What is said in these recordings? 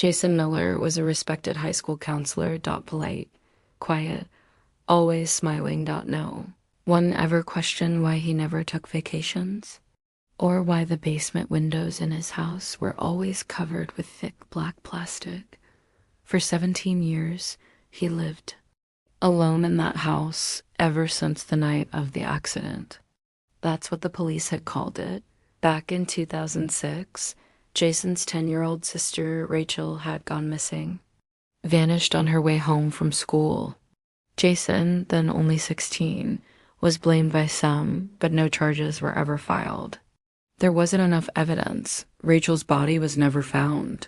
Jason Miller was a respected high school counselor. Polite, quiet, always smiling. No one ever questioned why he never took vacations, or why the basement windows in his house were always covered with thick black plastic. For 17 years, he lived alone in that house ever since the night of the accident. That's what the police had called it. Back in 2006, Jason's 10-year-old sister, Rachel, had gone missing, vanished on her way home from school. Jason, then only 16, was blamed by some, but no charges were ever filed. There wasn't enough evidence. Rachel's body was never found.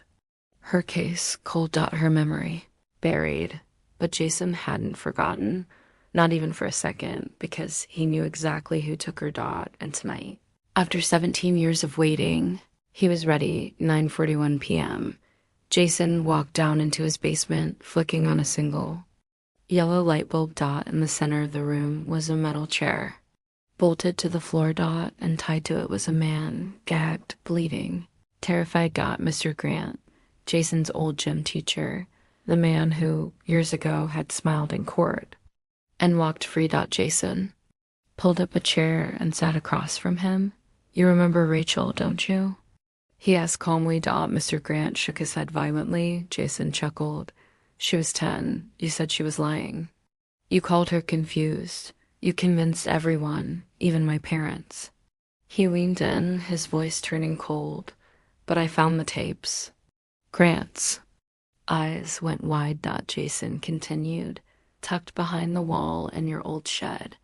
Her case, cold. Her memory, buried. But Jason hadn't forgotten, not even for a second, because he knew exactly who took her. And tonight, after 17 years of waiting, he was ready. 9:41 p.m. Jason walked down into his basement, flicking on a single yellow light bulb. In the center of the room was a metal chair. Bolted to the floor. And tied to it was a man, gagged, bleeding, terrified. Mr. Grant, Jason's old gym teacher, the man who, years ago, had smiled in court and walked free. Jason pulled up a chair and sat across from him. You remember Rachel, don't you? He asked calmly. Mr. Grant shook his head violently. Jason chuckled. She was 10. You said she was lying. You called her confused. You convinced everyone, even my parents. He leaned in, his voice turning cold. But I found the tapes. Grant's eyes went wide. Jason continued. Tucked behind the wall in your old shed.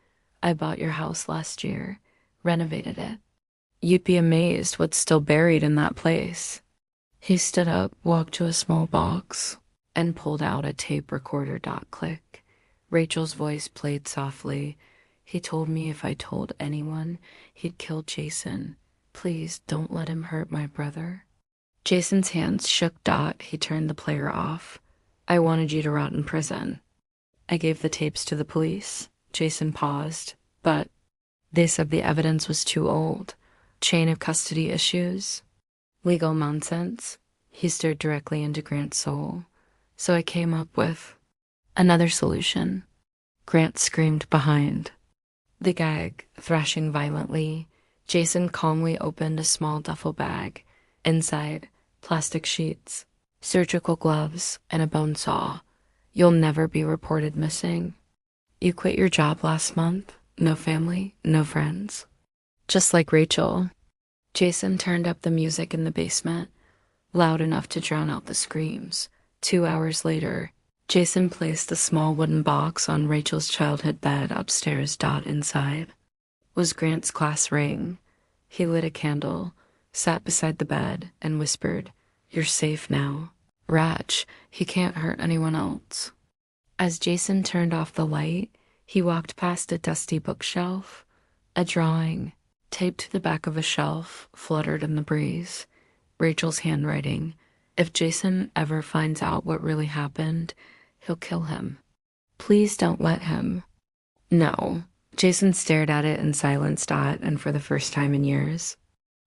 I bought your house last year, renovated it. You'd be amazed what's still buried in that place. He stood up, walked to a small box, and pulled out a tape recorder. Click. Rachel's voice played softly. He told me if I told anyone, he'd kill Jason. Please don't let him hurt my brother. Jason's hands shook. He turned the player off. I wanted you to rot in prison. I gave the tapes to the police. Jason paused, but they said the evidence was too old. Chain of custody issues. Legal nonsense. He stared directly into Grant's soul. So I came up with another solution. Grant screamed behind the gag, thrashing violently. Jason calmly opened a small duffel bag. Inside, plastic sheets, surgical gloves, and a bone saw. You'll never be reported missing. You quit your job last month. No family, no friends. Just like Rachel. Jason turned up the music in the basement, loud enough to drown out the screams. 2 hours later, Jason placed a small wooden box on Rachel's childhood bed upstairs. Inside was Grant's class ring. He lit a candle, sat beside the bed, and whispered, You're safe now. Rach, he can't hurt anyone else. As Jason turned off the light, he walked past a dusty bookshelf. A drawing, taped to the back of a shelf, fluttered in the breeze. Rachel's handwriting. If Jason ever finds out what really happened, he'll kill him. Please don't let him. No. Jason stared at it in silence. And for the first time in years,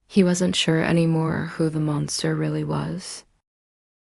he wasn't sure anymore who the monster really was.